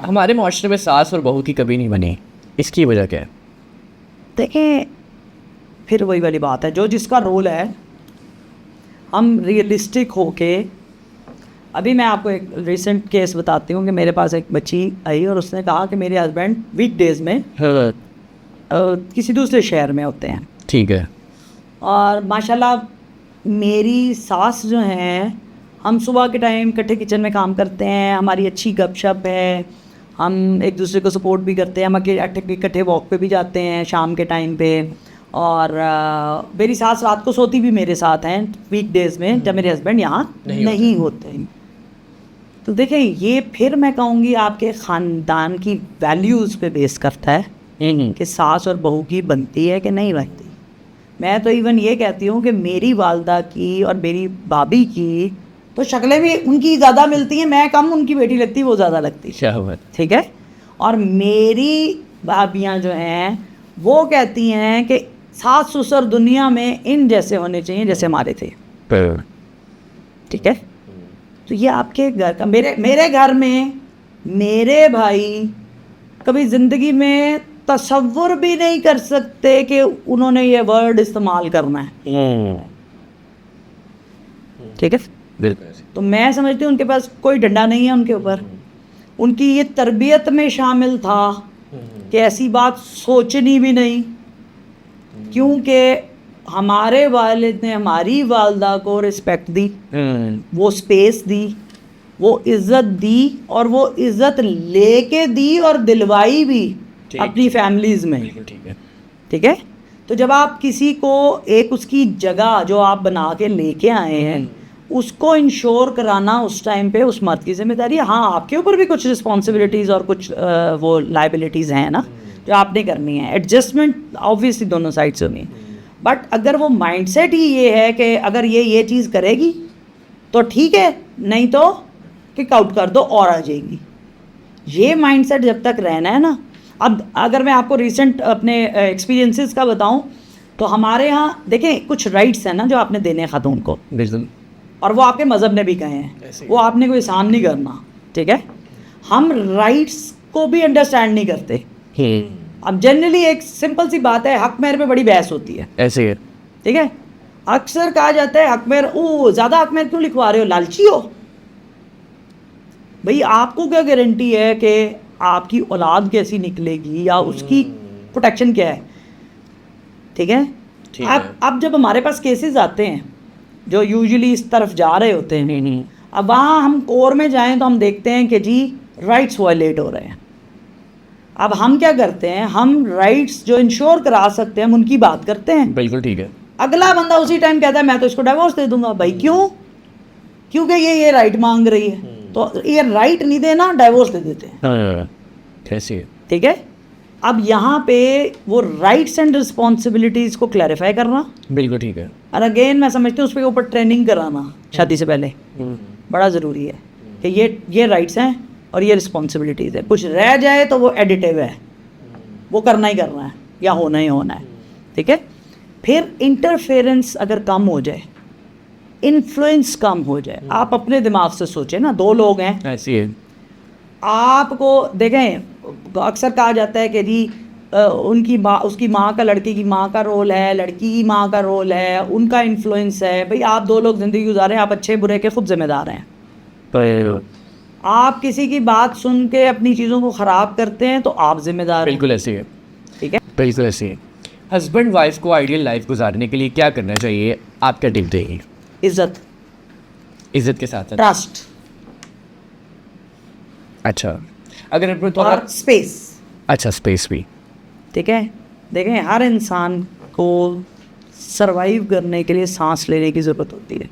हमारे माशरे में सास और बहू की कभी नहीं बनी, इसकी वजह क्या है? देखें, फिर वही वाली बात है, जो जिसका रोल है, हम रियलिस्टिक होके, अभी मैं आपको एक रिसेंट केस बताती हूँ कि मेरे पास एक बच्ची आई और उसने कहा कि मेरे हस्बैंड वीकडेज़ में किसी दूसरे शहर में होते हैं। ठीक है। और माशाल्लाह मेरी सास जो हैं, हम सुबह के टाइम इकट्ठे किचन में काम करते हैं, हमारी अच्छी गपशप है, हम एक दूसरे को सपोर्ट भी करते हैं, हम इकट्ठे वॉक पे भी जाते हैं शाम के टाइम पे। और मेरी सास रात को सोती भी मेरे साथ हैं वीकडेज़ में, जब मेरे हस्बैंड यहाँ नहीं होते। तो देखें, ये फिर मैं कहूँगी आपके ख़ानदान की वैल्यूज़ पे बेस करता है कि सास और बहू की बनती है कि नहीं बनती। मैं तो इवन ये कहती हूँ कि मेरी वालदा की और मेरी भाभी की तो शक्लें भी उनकी ज़्यादा मिलती हैं, मैं कम, उनकी बेटी लगती वो ज़्यादा लगती है, ठीक है। और मेरी भाभियाँ जो हैं वो कहती हैं कि सास ससुर दुनिया में इन जैसे होने चाहिए जैसे हमारे थे, ठीक है। तो ये आपके घर का, मेरे घर में मेरे भाई कभी ज़िंदगी में तसव्वुर भी नहीं कर सकते कि उन्होंने ये वर्ड इस्तेमाल करना है, ठीक है। तो मैं समझती हूँ उनके पास कोई डंडा नहीं है उनके ऊपर, उनकी ये तरबियत में शामिल था कि ऐसी बात सोचनी भी नहीं, क्योंकि हमारे वालिद ने हमारी वालदा को रिस्पेक्ट दी, वो स्पेस दी, वो इज़्ज़त दी, और वो इज़्ज़त लेके दी और दिलवाई भी अपनी फैमिलीज़ में, ठीक है। तो जब आप किसी को एक उसकी जगह जो आप बना के लेके आए हैं उसको इंश्योर कराना उस टाइम पे उस मर्द की जिम्मेदारी है। हाँ, आपके ऊपर भी कुछ रिस्पॉन्सिबिलिटीज़ और कुछ वो लाइबिलिटीज़ हैं ना जो आपने करनी है, एडजस्टमेंट ऑब्वियसली दोनों साइड से होनी है। बट अगर वो माइंडसेट ही ये है कि अगर ये चीज़ करेगी तो ठीक है, नहीं तो किक आउट कर दो और आ जाएगी, ये माइंडसेट जब तक रहना है ना। अब अगर मैं आपको रिसेंट अपने एक्सपीरियंसेस का बताऊं तो हमारे यहाँ देखें कुछ राइट्स हैं ना जो आपने देने हैं खातून को, और वो आपके मज़हब ने भी कहे हैं, वो आपने कोई एहसान नहीं करना, ठीक है। हम राइट्स को भी अंडरस्टैंड नहीं करते। अब जनरली एक सिंपल सी बात है, हक मेहर पे बड़ी बहस होती है, ऐसे है, ठीक है। अक्सर कहा जाता है हक मेहर, ओ ज़्यादा हक मेहर क्यों लिखवा रहे हो, लालची हो। भाई आपको क्या गारंटी है कि आपकी औलाद कैसी निकलेगी या उसकी प्रोटेक्शन क्या है, ठीक है। अब जब हमारे पास केसेस आते हैं जो यूजुअली इस तरफ जा रहे होते हैं, अब वहाँ हम कोर में जाएं तो हम देखते हैं कि जी राइट्स वायलेट हो रहे हैं। अब हम क्या करते हैं, हम राइट्स जो इंश्योर करा सकते हैं हम उनकी बात करते हैं, बिल्कुल ठीक है। अगला बंदा उसी टाइम कहता है मैं तो इसको डिवोर्स दे दूंगा। भाई क्यों? क्योंकि ये राइट मांग रही है, तो ये राइट नहीं देना, डिवोर्स दे देते हैं, कैसे, ठीक है। अब यहाँ पे वो राइट्स एंड रिस्पॉन्सिबिलिटीज़ को क्लैरिफाई करना, बिल्कुल ठीक है। और अगेन मैं समझती हूँ उस पर ऊपर ट्रेनिंग कराना शादी से पहले बड़ा ज़रूरी है कि ये राइट्स हैं और ये रिस्पॉन्सिबिलिटीज़ है। कुछ रह जाए तो वो एडिटिव है, वो करना ही करना है या होना ही होना है, ठीक है। फिर इंटरफेरेंस अगर कम हो जाए, इन्फ्लुएंस कम हो जाए, आप अपने दिमाग से सोचें ना, दो लोग हैं, ऐसी है, आपको देखें अक्सर कहा जाता है कि जी उनकी माँ, उसकी माँ का लड़के की माँ का रोल है, लड़की की माँ का रोल है, उनका इन्फ्लुएंस है। भाई आप दो लोग ज़िंदगी गुजारें, आप अच्छे बुरे के खुद जिम्मेदार हैं। तो आप किसी की बात सुन के अपनी चीज़ों को ख़राब करते हैं तो आप जिम्मेदार हैं। बिल्कुल ऐसी है, ठीक है, बिल्कुल ऐसी है। हस्बैंड वाइफ को आइडियल लाइफ गुजारने के लिए क्या करना चाहिए, आप क्या टिप देंगे? इज़्ज़त, इज्जत के साथ ट्रस्ट, अच्छा, अगर अपने तो और स्पेस, अच्छा स्पेस भी, ठीक है। देखें हर इंसान को सरवाइव करने के लिए सांस लेने की ज़रूरत होती है।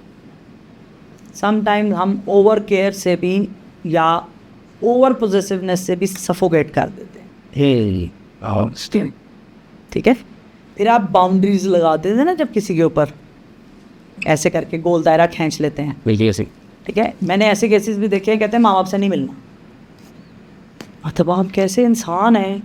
समटाइम्स हम ओवर केयर से भी या ओवर पोजेसिवनेस से भी सफोकेट कर देते हैं, ठीक है। फिर आप बाउंड्रीज लगा देते हैं ना, जब किसी के ऊपर ऐसे करके गोल दायरा खींच लेते हैं, बिल्कुल ऐसे, ठीक है। मैंने ऐसे केसेस भी देखे हैं, कहते हैं माँ बाप से नहीं मिलना। मतलब आप कैसे इंसान हैं?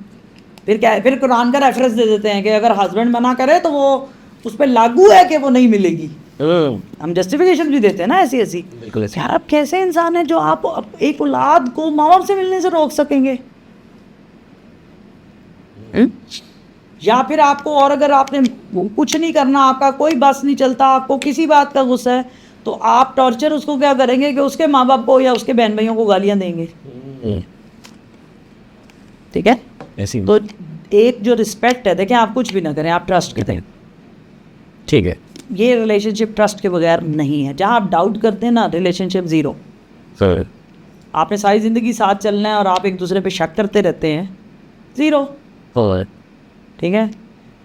फिर कुरान का रेफरेंस दे देते हैं कि अगर हस्बैंड मना करे तो वो उस पर लागू है कि वो नहीं मिलेगी। हम जस्टिफिकेशन भी देते हैं ना ऐसी ऐसी। बिल्कुल ऐसे। यार आप कैसे इंसान हैं जो आप एक औलाद को माँ बाप से मिलने से रोक सकेंगे? या फिर आपको, और अगर आपने कुछ नहीं करना, आपका कोई बस नहीं चलता, आपको किसी बात का गुस्सा है, तो आप टॉर्चर उसको क्या करेंगे कि उसके माँ बाप को या उसके बहन भाइयों को गालियाँ देंगे। ठीक है, ऐसी तो एक जो रिस्पेक्ट है, देखें आप कुछ भी ना करें, आप ट्रस्ट करते हैं, ठीक है ये रिलेशनशिप ट्रस्ट के बगैर नहीं है। जहाँ आप डाउट करते हैं ना, रिलेशनशिप ज़ीरो। सर। आपने सारी ज़िंदगी साथ चलना है और आप एक दूसरे पे शक करते रहते हैं, ज़ीरो। और ठीक है,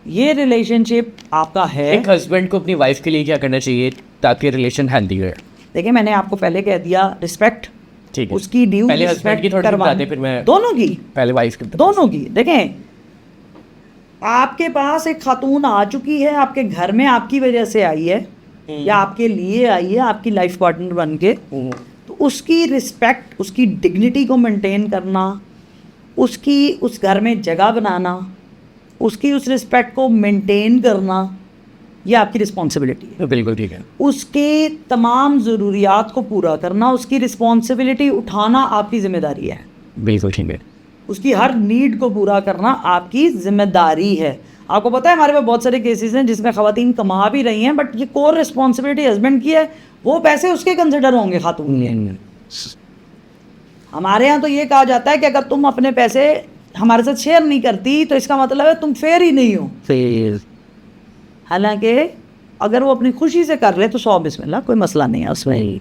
ये रिलेशनशिप आपका है। एक हस्बैंड को अपनी वाइफ के लिए क्या करना चाहिए ताकि रिलेशन हेल्दी रहे? देखिए मैंने आपको पहले कह दिया, रिस्पेक्ट, ठीक है, उसकी ड्यू पहले हस्बैंड की थोड़ी बताते, फिर मैं दोनों की, पहले वाइफ की। दोनों की। देखें आपके पास एक खातून आ चुकी है, आपके घर में आपकी वजह से आई है या आपके लिए आई है, आपकी लाइफ पार्टनर बन के, तो उसकी रिस्पेक्ट, उसकी डिग्निटी को मेंटेन करना, उसकी उस घर में जगह बनाना, उसकी उस रिस्पेक्ट को मेंटेन करना, ये आपकी रिस्पॉन्सिबिलिटी है। बिल्कुल ठीक है। उसके तमाम ज़रूरियात को पूरा करना, उसकी रिस्पॉन्सिबिलिटी उठाना आपकी ज़िम्मेदारी है। बिल्कुल ठीक है। उसकी हर नीड को पूरा करना आपकी ज़िम्मेदारी है। आपको पता है हमारे पास बहुत सारे केसेस हैं जिसमें ख़वातीन कमा भी रही हैं, बट ये कोर रिस्पॉन्सिबिलिटी हस्बैंड की है, वो पैसे उसके कंसिडर होंगे खातून के। हमारे यहाँ तो ये कहा जाता है कि अगर तुम अपने पैसे हमारे साथ शेयर नहीं करती तो इसका मतलब है तुम फेयर ही नहीं हो। फिर हालांकि अगर वो अपनी खुशी से कर रहे तो 100 बिस्मिल्लाह, कोई मसला नहीं है उसमें।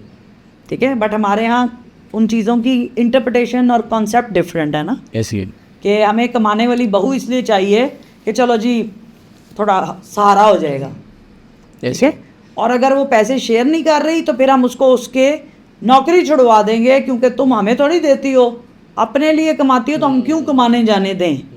ठीक है, बट हमारे यहाँ उन चीज़ों की इंटरप्रिटेशन और कॉन्सेप्ट डिफरेंट है ना, ऐसी है। कि हमें कमाने वाली बहू इसलिए चाहिए कि चलो जी थोड़ा सहारा हो जाएगा। ठीक है, और अगर वो पैसे शेयर नहीं कर रही तो फिर हम उसको उसके नौकरी छुड़वा देंगे, क्योंकि तुम हमें थोड़ी देती हो, अपने लिए कमाती हो तो हम क्यों कमाने जाने दें।